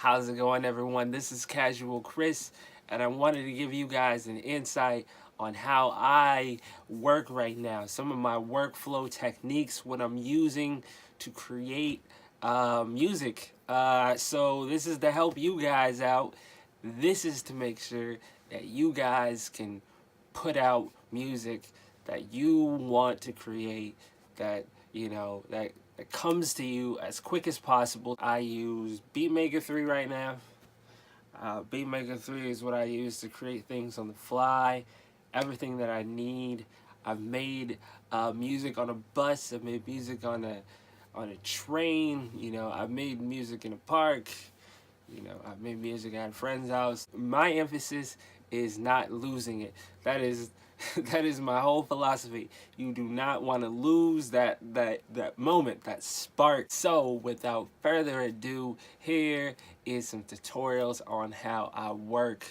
How's it going, everyone? This is Casual Chris, and I wanted to give you guys an insight on how I work right now. Some of my workflow techniques, what I'm using to create music. So this is to help you guys out. This is to make sure that you guys can put out music that you want to create, that that comes to you as quick as possible. I use Beatmaker 3 right now. Beatmaker 3 is what I use to create things on the fly, everything that I need. I've made music on a bus. I've made music on a train. I've made music in a park. I've made music at a friend's house. My emphasis is not losing it. That is that is my whole philosophy. You do not want to lose that moment, that spark. So without further ado, here is some tutorials on how I work.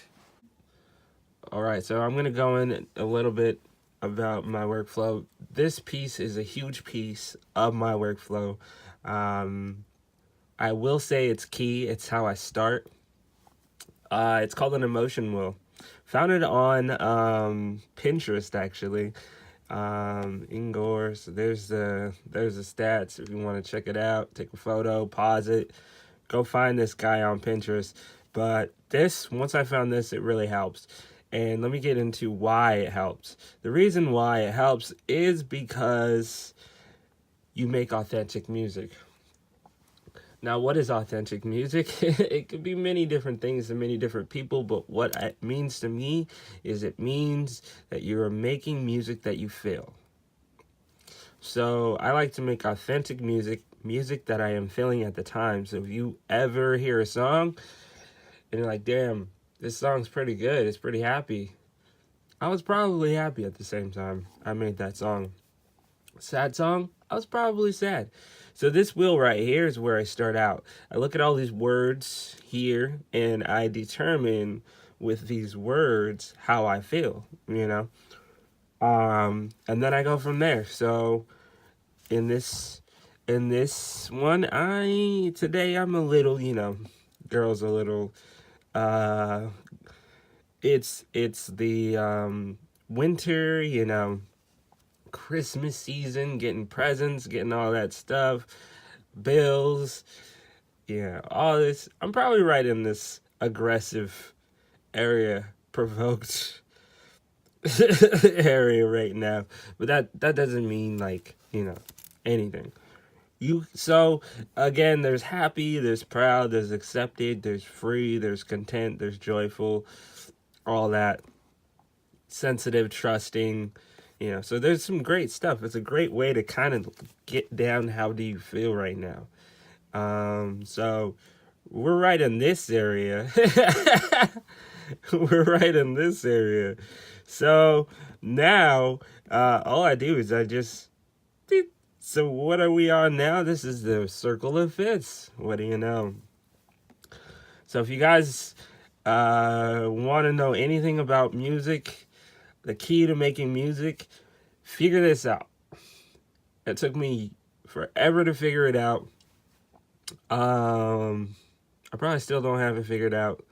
All right, so I'm gonna go in a little bit about my workflow. This piece is a huge piece of my workflow. I will say it's key. It's how I start. It's called an emotion wheel. Found it on Pinterest, actually. Ingor. So there's the stats. If you want to check it out, take a photo, pause it, go find this guy on Pinterest. But once I found this, it really helps. And let me get into why it helps. The reason why it helps is because you make authentic music. Now, what is authentic music? It could be many different things to many different people, but what it means to me is it means that you're making music that you feel. So I like to make authentic music that I am feeling at the time. So if you ever hear a song and you're like, damn, this song's pretty good, it's pretty happy, I was probably happy at the same time I made that song. Sad song, I was probably sad. So this wheel right here is where I start out. I look at all these words here and I determine with these words how I feel, and then I go from there. So in this one, today I'm a little, girl's a little it's the winter, Christmas season, getting presents, getting all that stuff, bills, all this. I'm probably right in this aggressive area, provoked area right now, but that doesn't mean anything. So again, there's happy, there's proud, there's accepted, there's free, there's content, there's joyful, all that, sensitive, trusting. So there's some great stuff. It's a great way to kind of get down how do you feel right now. So we're right in this area. We're right in this area. So now all I do is I just... So what are we on now? This is the circle of fifths. What do you know? So if you guys want to know anything about music, the key to making music, figure this out. It took me forever to figure it out. I probably still don't have it figured out.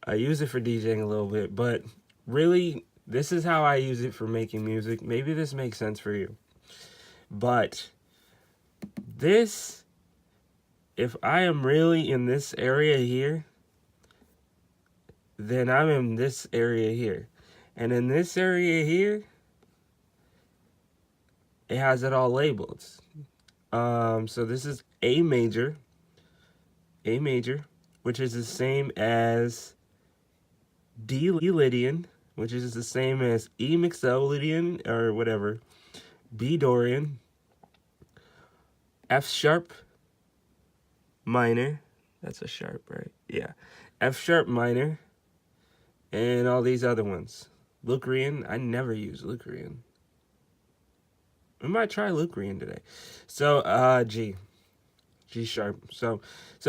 I use it for DJing a little bit, but really, this is how I use it for making music. Maybe this makes sense for you. But if I am really in this area here, then I'm in this area here. And in this area here, it has it all labeled. So this is A major, which is the same as D Lydian, which is the same as E Mixolydian or whatever, B Dorian, F sharp minor, that's a sharp, right? Yeah, F sharp minor, and all these other ones. Locrian, I never use Locrian. I might try Locrian today. So G sharp. So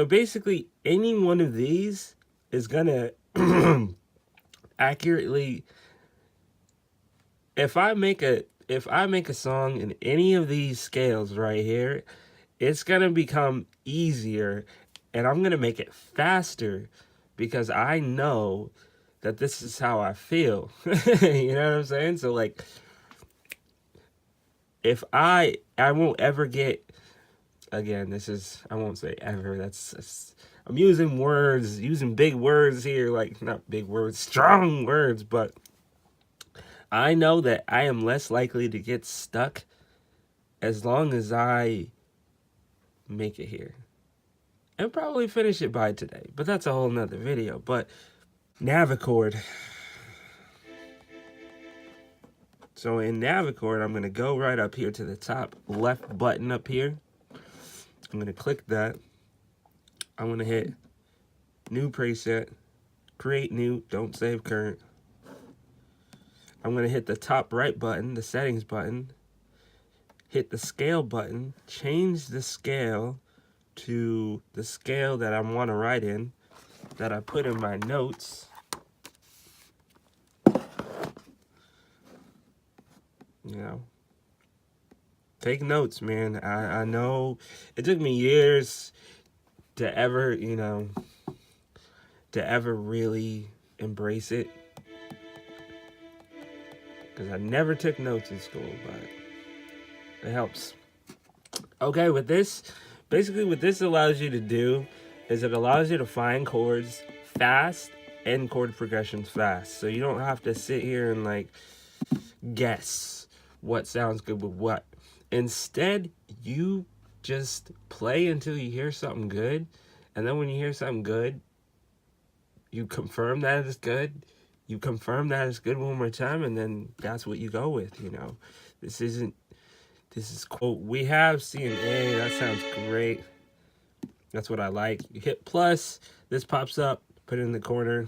basically any one of these is gonna accurately, if I make a song in any of these scales right here, it's gonna become easier and I'm gonna make it faster because I know that this is how I feel. You know what I'm saying? So like, if I won't ever get, again, this is, I won't say ever, that's I'm using words, using big words here, like not big words, strong words, but I know that I am less likely to get stuck as long as I make it here. And probably finish it by today, but that's a whole nother video. But Navichord. So in Navichord, I'm gonna go right up here to the top left button up here. I'm gonna click that. I'm gonna hit new preset, create new, don't save current. I'm gonna hit the top right button, the settings button, hit the scale button, change the scale to the scale that I want to write in, that I put in my notes. You know, take notes, man. I know it took me years to ever, you know, to ever really embrace it, because I never took notes in school, but it helps. Okay, with this, basically what this allows you to do is it allows you to find chords fast and chord progressions fast. So you don't have to sit here and like guess what sounds good with what. Instead, you just play until you hear something good, and then when you hear something good, you confirm that it's good. You confirm that it's good one more time, and then that's what you go with, you know. This is quote, we have C and A, that sounds great. That's what I like. You hit plus, this pops up, put it in the corner.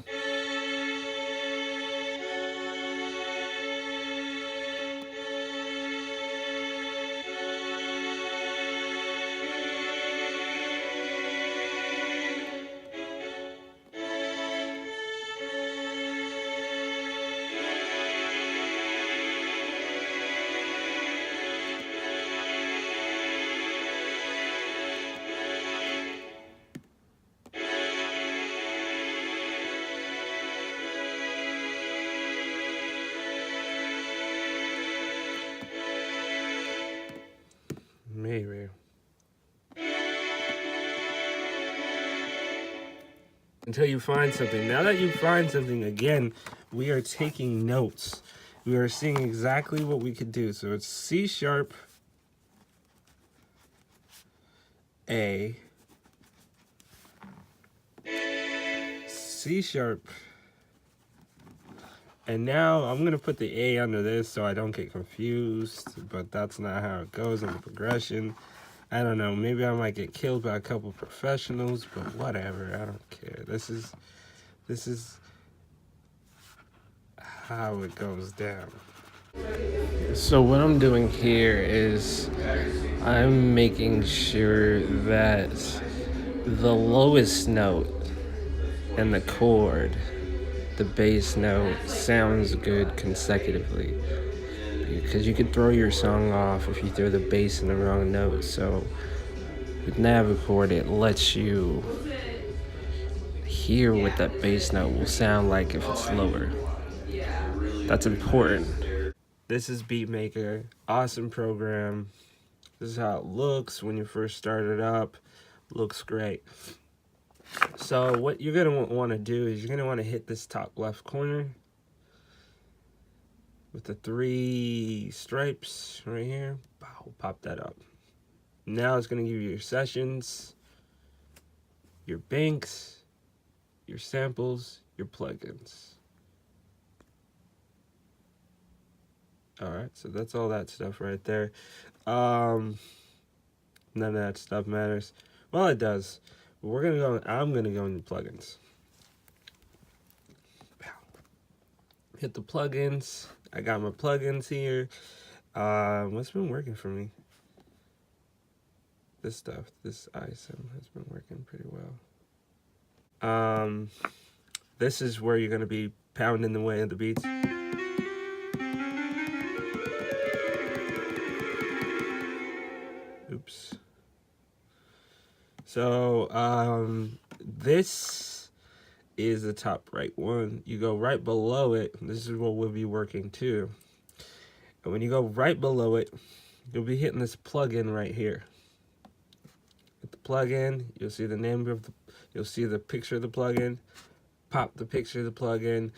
Maybe. Until you find something. Now that you find something, again, we are taking notes. We are seeing exactly what we could do. So it's C sharp, A, C sharp, and now I'm going to put the A under this so I don't get confused, but that's not how it goes in the progression. I don't know, maybe I might get killed by a couple professionals, but whatever, I don't care. This is how it goes down. So what I'm doing here is I'm making sure that the lowest note in the chord, the bass note, sounds good consecutively, because you could throw your song off if you throw the bass in the wrong note. So with Navichord, it lets you hear what that bass note will sound like if it's lower. That's important. This is Beatmaker, awesome program. This is how it looks when you first start it up. Looks great. So what you're gonna want to do is you're gonna want to hit this top left corner with the 3 stripes right here. Bow, pop that up. Now it's gonna give you your sessions, your banks, your samples, your plugins. Alright, so that's all that stuff right there. None of that stuff matters. Well, it does. But I'm gonna go into plugins. Hit the plugins. I got my plugins here. What's been working for me? This stuff, this ISM has been working pretty well. This is where you're gonna be pounding the way of the beats. Oops. So this is the top right one. You go right below it. This is what we'll be working to. And when you go right below it, you'll be hitting this plugin right here. Hit the plugin. You'll see the name of the. You'll see the picture of the plugin. Pop the picture of the plugin.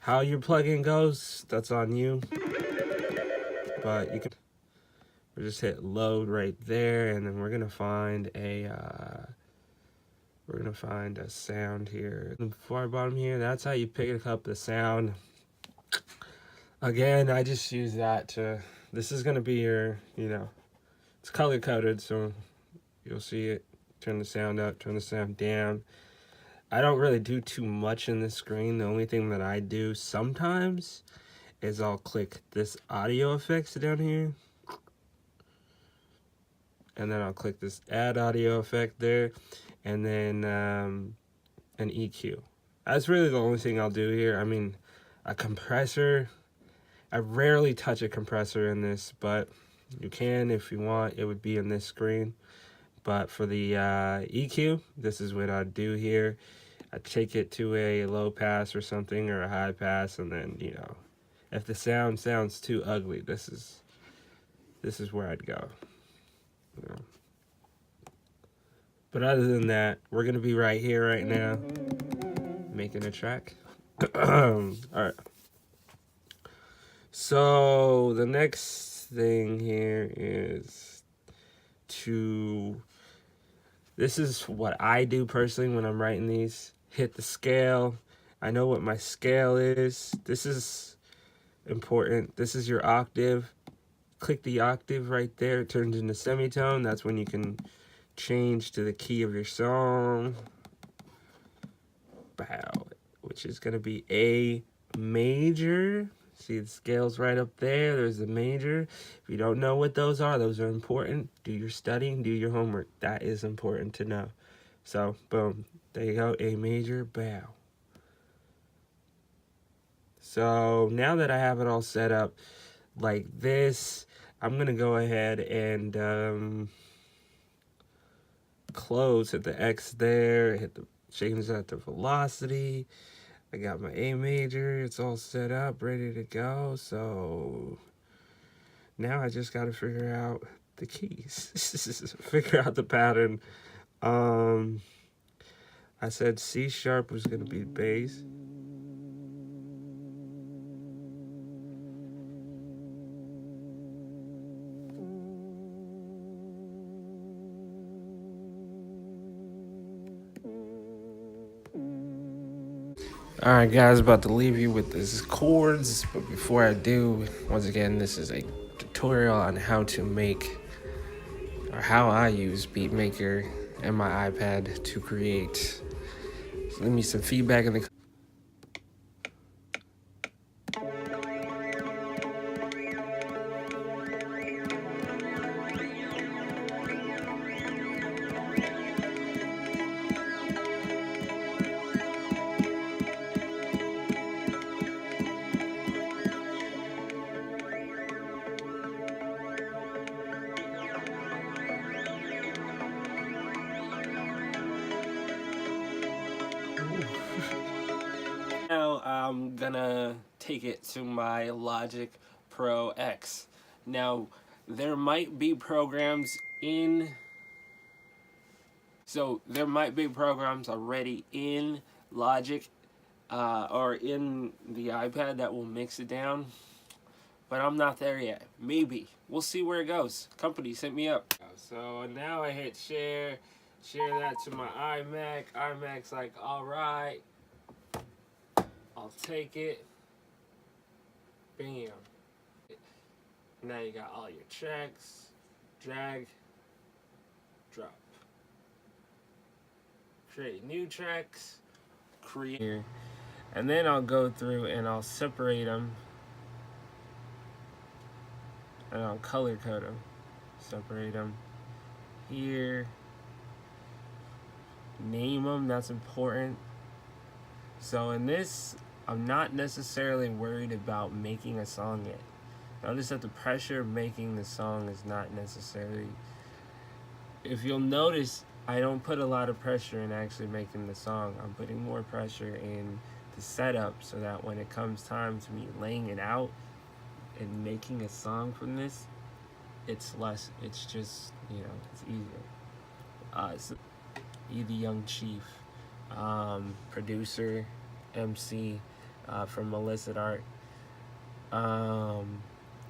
How your plugin goes, that's on you. But you can. We'll just hit load right there, and then we're gonna find a. We're gonna find a sound here. The far bottom here. That's how you pick up the sound. Again, I just use that to. This is gonna be your. It's color coded, so you'll see it. Turn the sound up. Turn the sound down. I don't really do too much in this screen. The only thing that I do sometimes is I'll click this audio effects down here. And then I'll click this add audio effect there. And then an EQ. That's really the only thing I'll do here. I mean, a compressor. I rarely touch a compressor in this, but you can if you want. It would be in this screen. But for the EQ, this is what I'd do here. I'd take it to a low pass or something, or a high pass, and then, if the sound sounds too ugly, this is where I'd go. But other than that, we're gonna be right here right now, making a track. All right. So the next thing here is this is what I do personally when I'm writing these. Hit the scale. I know what my scale is. This is important. This is your octave. Click the octave right there. It turns into semitone. That's when you can change to the key of your song. Bow, which is going to be A major. See the scale's right up there. There's the major. If you don't know what those are important. Do your studying, do your homework. That is important to know. So, boom. There you go. A major, bow. So, now that I have it all set up like this, I'm going to go ahead and close, hit the X there, change that to velocity. I got my A major, it's all set up, ready to go. So now I just got to figure out the keys, figure out the pattern. I said C sharp was going to be bass. Alright guys, about to leave you with this chords, but before I do, once again, this is a tutorial on how to make, or how I use Beatmaker and my iPad to create. So leave me some feedback in the Now I'm gonna take it to my Logic Pro X. Now there might be programs already in Logic or in the iPad that will mix it down, but I'm not there yet. Maybe. We'll see where it goes. Company, hit me up. So now I hit share that to my iMac. iMac's like, alright, I'll take it. Bam. Now you got all your tracks. Drag, drop. Create new tracks. Create. And then I'll go through and I'll separate them. And I'll color code them. Separate them here. Name them, that's important. So in this, I'm not necessarily worried about making a song yet. Notice that the pressure of making the song is not necessarily, if you'll notice, I don't put a lot of pressure in actually making the song. I'm putting more pressure in the setup so that when it comes time to me laying it out and making a song from this, it's less. It's just, it's easier. So E the Young Chief, producer, MC, from Melissa Art,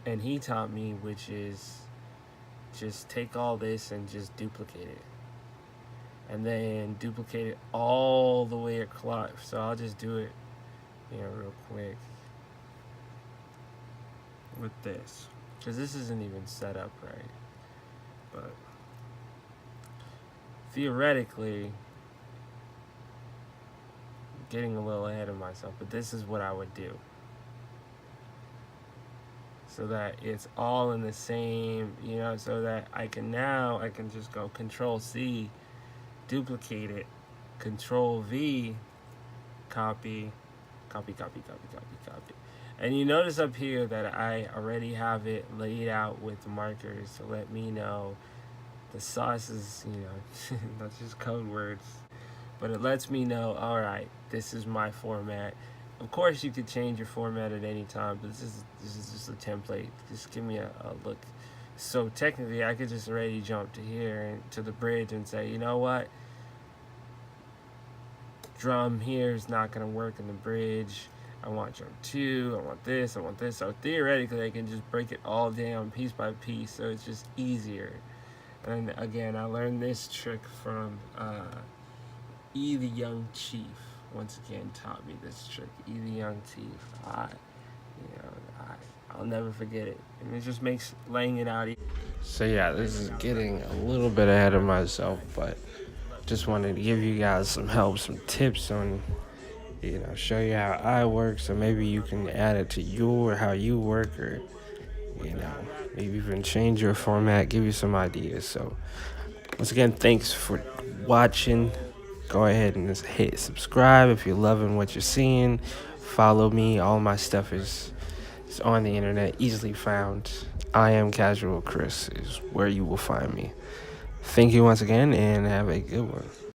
and he taught me, which is just take all this and just duplicate it, and then duplicate it all the way across. So I'll just do it, real quick with this, because this isn't even set up right, but theoretically, getting a little ahead of myself, but this is what I would do so that it's all in the same, so that I can just go Control C, duplicate it, Control V, copy, copy, copy, copy, copy, copy. And you notice up here that I already have it laid out with markers to let me know the sauce is, not just code words, but it lets me know, all right, this is my format. Of course, you could change your format at any time, but this is just a template. Just give me a look. So technically, I could just already jump to here and to the bridge and say, you know what? Drum here is not going to work in the bridge. I want drum 2. I want this. I want this. So theoretically, I can just break it all down piece by piece. So it's just easier. And again, I learned this trick from E the Young Chief. Once again, taught me this trick. E the Young Chief. I'll never forget it. And it just makes laying it out easy. So yeah, this is getting a little bit ahead of myself, but just wanted to give you guys some help, some tips on, show you how I work, so maybe you can add it to how you work, or, maybe even change your format, give you some ideas. So once again, thanks for watching. Go ahead and just hit subscribe if you're loving what you're seeing. Follow me. All my stuff is on the internet, easily found. I am Casual Chris is where you will find me. Thank you once again, and have a good one.